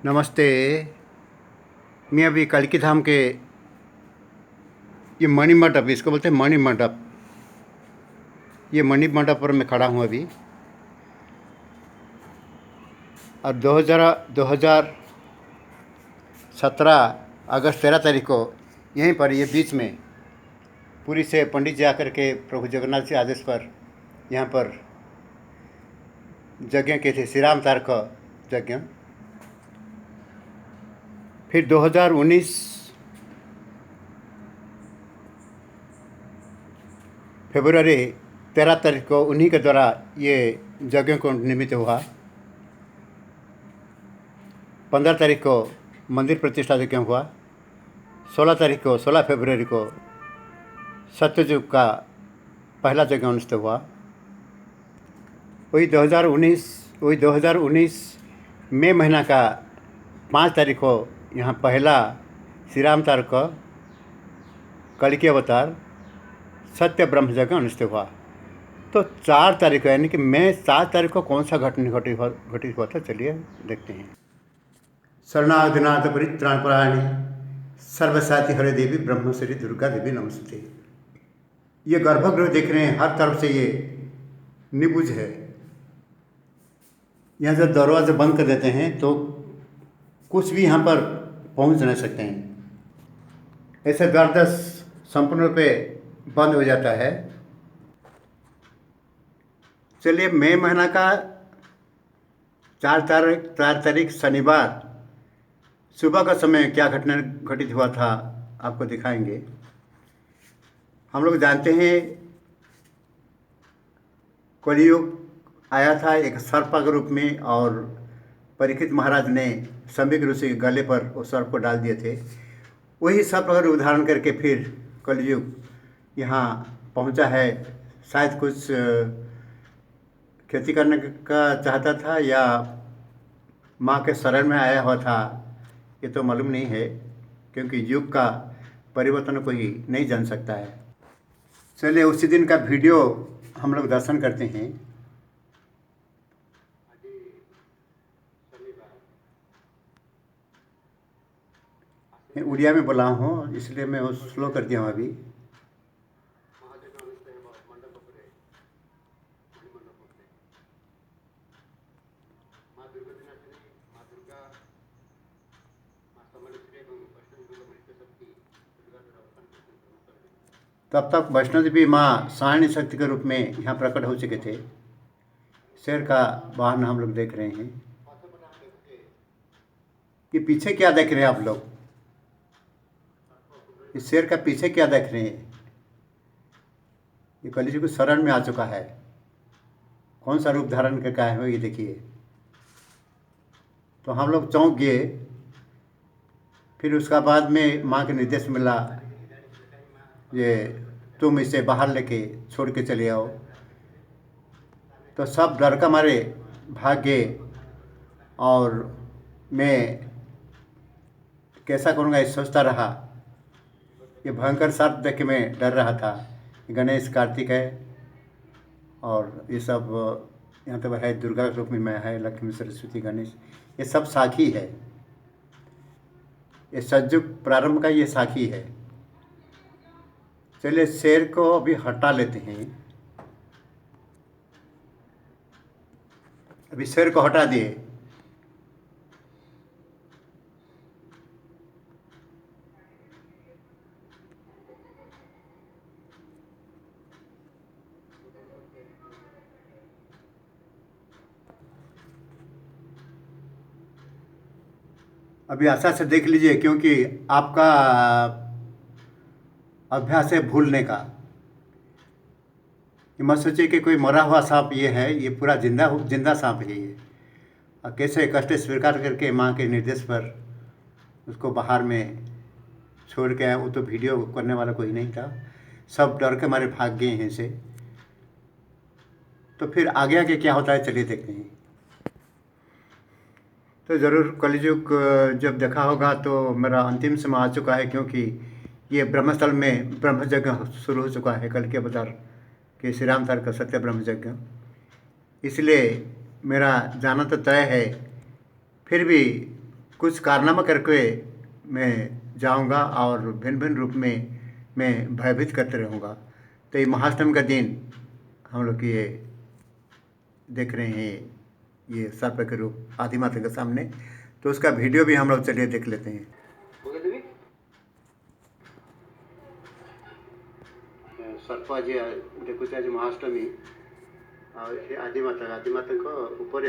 नमस्ते। मैं अभी कल्की धाम के ये मणि मंडप, इसको बोलते हैं मणि मंडप। ये मणि मंडप पर मैं खड़ा हूँ अभी। और 2017 अगस्त 13 तारीख को यहीं पर ये बीच में पुरी से पंडित जी आकर के प्रभु जगन्नाथ के आदेश पर यहाँ पर यज्ञ किए थे, श्री राम तारक यज्ञ। फिर 2019 फरवरी 13 तारीख को उन्हीं के द्वारा ये यज्ञ को निमित्त हुआ। 15 तारीख को मंदिर प्रतिष्ठा यज्ञ हुआ। 16 फरवरी को सत्ययुग का पहला यज्ञ अनुष्ठित हुआ। वही 2019 मई महीना का 5 तारीख को यहाँ पहला श्री राम तारक कल्कि अवतार सत्य ब्रह्म यज्ञ अनुष्ठित हुआ। तो 4 तारीख को यानी कि मई 7 तारीख को कौन सा घटित हुआ था, चलिए देखते हैं। शरणागतिनाथ परित्राणपरायणे सर्वसाति हरे देवी ब्रह्मश्री दुर्गा देवी नमस्ते। ये गर्भगृह देख रहे हैं, हर तरफ से ये निबुज है। यहाँ से दरवाजे बंद कर देते हैं तो कुछ भी यहाँ पर पहुँच नहीं सकते हैं। ऐसे द्वार संपूर्ण रूप से बंद हो जाता है। चलिए, मई महीना का 4 तारीख शनिवार सुबह का समय क्या घटना घटित हुआ था आपको दिखाएंगे। हम लोग जानते हैं कलियुग आया था एक सर्प के रूप में, और परीक्षित महाराज ने संबिग ऋषि के गले पर उस सर्प को डाल दिए थे। वही सर्प का रूप धारण करके फिर कलियुग यहाँ पहुँचा है। शायद कुछ खेती करने का चाहता था या माँ के शरण में आया हुआ था, ये तो मालूम नहीं है, क्योंकि युग का परिवर्तन कोई नहीं जान सकता है। चलिए, उसी दिन का वीडियो हम लोग दर्शन करते हैं। मैं उड़िया में बोला हूँ, इसलिए मैं वो स्लो कर दिया हूँ अभी। तब तक वैष्णो देवी माँ सायणी शक्ति के रूप में यहाँ प्रकट हो चुके थे। शेर का वाहन हम लोग देख रहे हैं। ये पीछे क्या देख रहे हैं आप लोग? इस शेर का पीछे क्या देख रहे हैं? ये कलियुग को शरण में आ चुका है। कौन सा रूप धारण करके आए हो ये देखिए। तो हम लोग चौंक गए। फिर उसका बाद में माँ के निर्देश मिला, ये तुम इसे बाहर लेके छोड़ के चले आओ। तो सब डर का मारे भाग गए, और मैं कैसा करूँगा ये सोचता रहा। ये भयंकर सर्प देख के मैं डर रहा था। गणेश कार्तिक है, और ये सब यहाँ तो है, दुर्गा के रूप में मैं है, लक्ष्मी सरस्वती गणेश, ये सब साखी है। ये सतयुग प्रारंभ का ये साखी है। चलिए, शेर को अभी हटा लेते हैं। अभी शेर को हटा दिए। अभी आशा से देख लीजिए, क्योंकि आपका अभ्यास है भूलने का। ये मत सोचिए कि कोई मरा हुआ सांप ये है, ये पूरा जिंदा सांप है ये। और कैसे कष्ट स्वीकार करके माँ के निर्देश पर उसको बाहर में छोड़ के आया। वो तो वीडियो करने वाला कोई नहीं था, सब डर के मारे भाग गए हैं से। तो फिर आगे आगे क्या होता है चलिए देखते हैं। तो ज़रूर कलियुग जब देखा होगा तो मेरा अंतिम समय आ चुका है, क्योंकि ये ब्रह्मस्थल में ब्रह्म यज्ञ शुरू हो चुका है, कल के अवतार के श्री राम तारक सत्य ब्रह्म यज्ञ। इसलिए मेरा जाना तो तय है। फिर भी कुछ कारनामा करके मैं जाऊंगा और भिन्न भिन्न रूप में मैं भयभीत करते रहूँगा। तो ये महाअष्टमी का दिन हम लोग ये देख रहे हैं, ये सर्प के रूप आदि माता के सामने। तो उसका वीडियो भी हम लोग चलिए देख लेते हैं। सर्प आज देखुचे आज महाअष्टमी आदि माता को ऊपर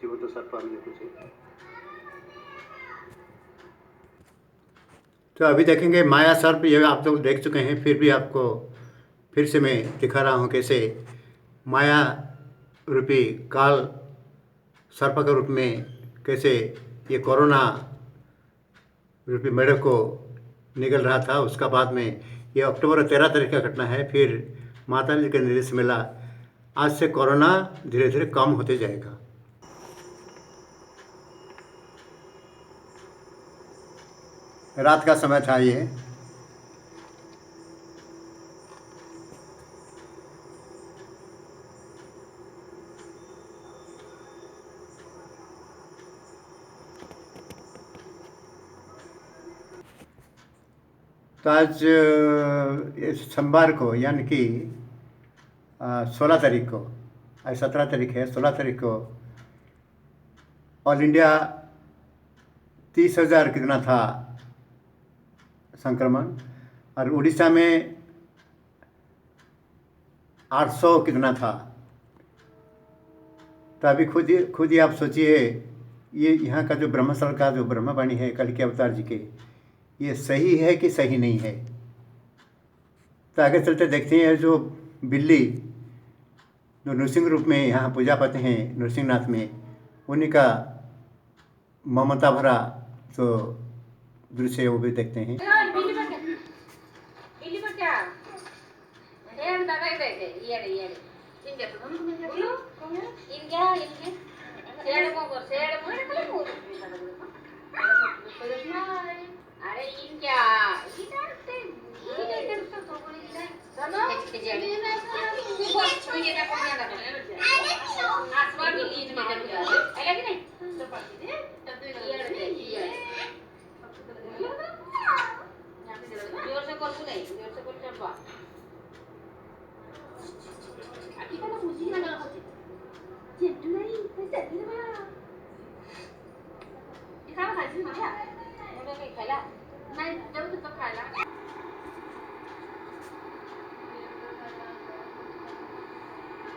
जीवंत सर्प हम देखुचे। तो अभी देखेंगे माया सर्प, ये आप लोग देख चुके हैं, फिर भी आपको फिर से मैं दिखा रहा हूँ कैसे माया रूपी काल सर्प के रूप में कैसे ये कोरोना रूपी मेढक को निकल रहा था। उसका बाद में ये अक्टूबर 13 तारीख का घटना है। फिर माता जी के निर्देश मिला, आज से कोरोना धीरे धीरे कम होते जाएगा। रात का समय था ये। तो आज सोमवार को यानी कि 16 तारीख को, आज 17 तारीख है, 16 तारीख को ऑल इंडिया 30,000 कितना था संक्रमण, और उड़ीसा में 800 कितना था। तो अभी खुद ही आप सोचिए, ये यहाँ का जो ब्रह्मस्थल का जो ब्रह्मवाणी है कल के अवतार जी के, ये सही है कि सही नहीं है। तो आगे चलते देखते हैं। जो बिल्ली जो नृसिंह रूप में यहाँ पूजा पाते हैं नृसिंहनाथ में, उन्हीं का ममता भरा जो दृश्य है वो भी देखते हैं।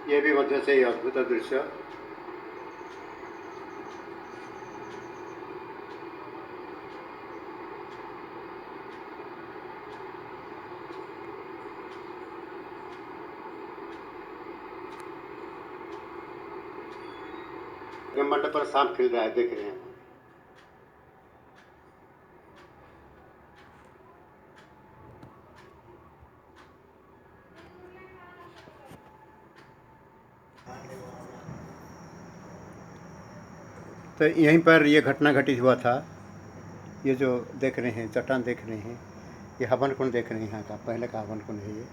ये भी मध्य से अद्भुत दृश्य। मंडप पर सांप खिल रहा है, देख रहे हैं। तो यहीं पर यह घटना घटित हुआ था। ये जो देख रहे हैं चट्टान देख रहे हैं, ये हवन कुंड देख रहे हैं, यहाँ का पहले का हवन कुंड है ये।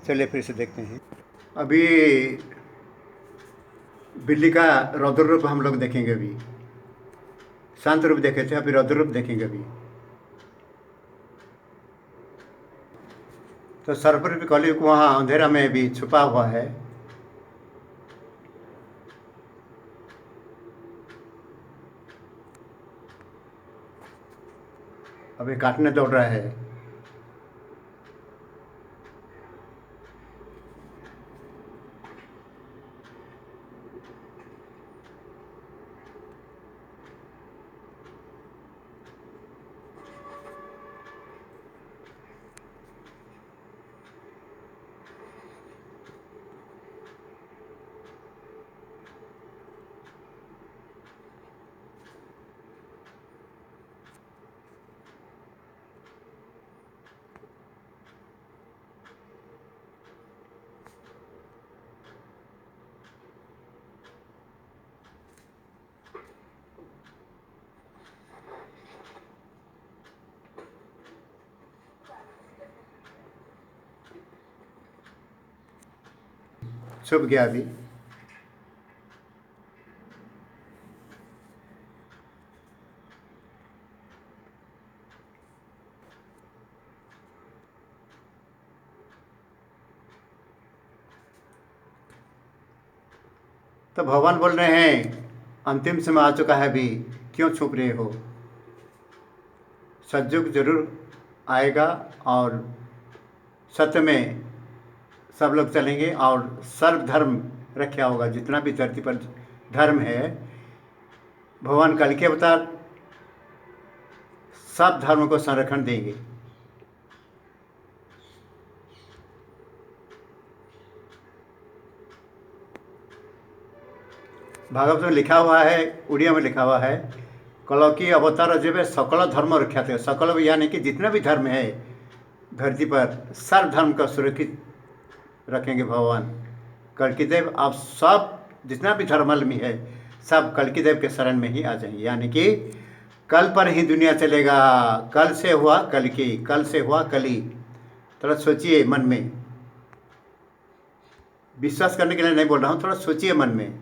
चलिए फिर से देखते हैं। अभी बिल्ली का रौद्र रूप हम लोग देखेंगे। अभी शांत रूप देखे थे, अभी रौद्र रूप देखेंगे अभी। तो सर्परूपी कलयुग वहाँ अंधेरा में भी छुपा हुआ है। अभी काटने दौड़ रहा है। छुप गया अभी। तो भगवान बोल रहे हैं अंतिम समय आ चुका है अभी, क्यों छुप रहे हो? सतयुग जरूर आएगा और सत्य में सब लोग चलेंगे और सर्वधर्म रक्षा होगा। जितना भी धरती पर धर्म है, भगवान कल के अवतार सब धर्म को संरक्षण देंगे। भागवत में लिखा हुआ है, उड़िया में लिखा हुआ है, कलौकी अवतार जेबे सकल धर्म रक्षा थे। सकल यानी कि जितना भी धर्म है धरती पर, सर्व धर्म का सुरक्षित रखेंगे भगवान कल्कि देव। आप सब जितना भी धर्मावलंबी है सब कल्कि देव के शरण में ही आ जाएंगे। यानी कि कल पर ही दुनिया चलेगा। कल से हुआ कल की, कल से हुआ कली। थोड़ा सोचिए मन में, विश्वास करने के लिए नहीं बोल रहा हूँ, थोड़ा सोचिए मन में,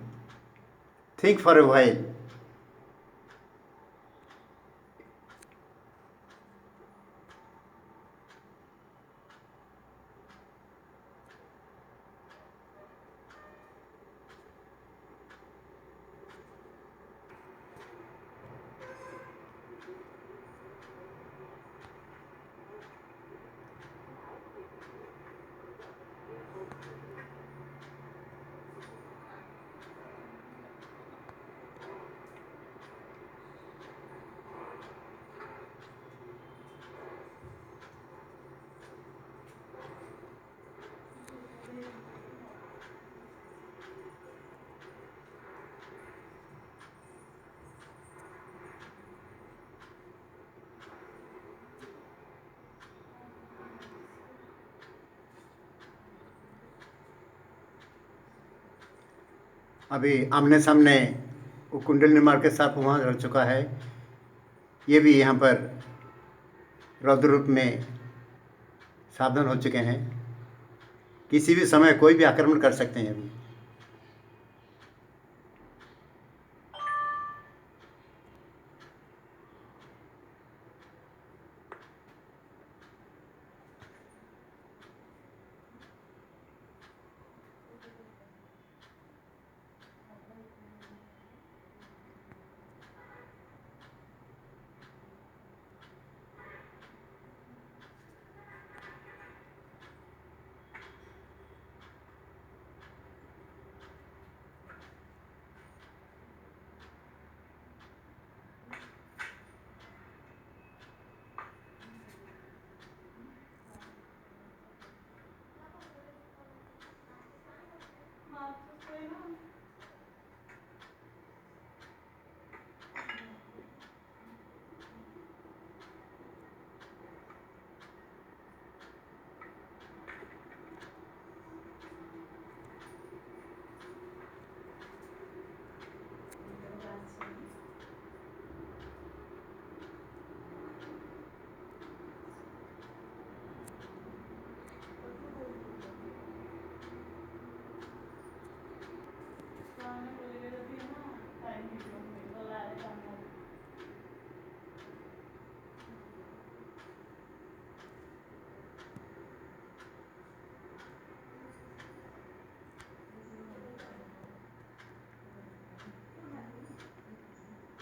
थिंक फॉर ए व्हाइल। अभी आमने सामने वो कुंडल निर्माण के साथ वहाँ रह चुका है। ये भी यहाँ पर रौद्र रूप में सावधान हो चुके हैं। किसी भी समय कोई भी आक्रमण कर सकते हैं अभी।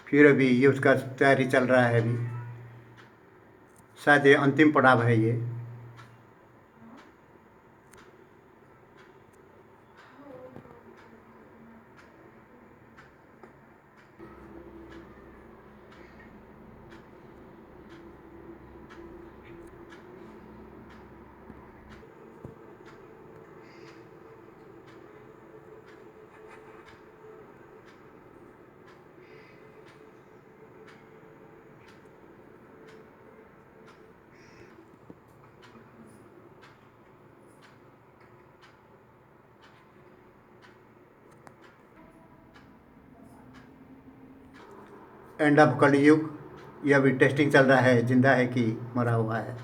फिर अभी ये उसका तैयारी चल रहा है। अभी शायद ये अंतिम पड़ाव है ये। एंड ऑफ कलयुग। यह अभी टेस्टिंग चल रहा है, जिंदा है कि मरा हुआ है।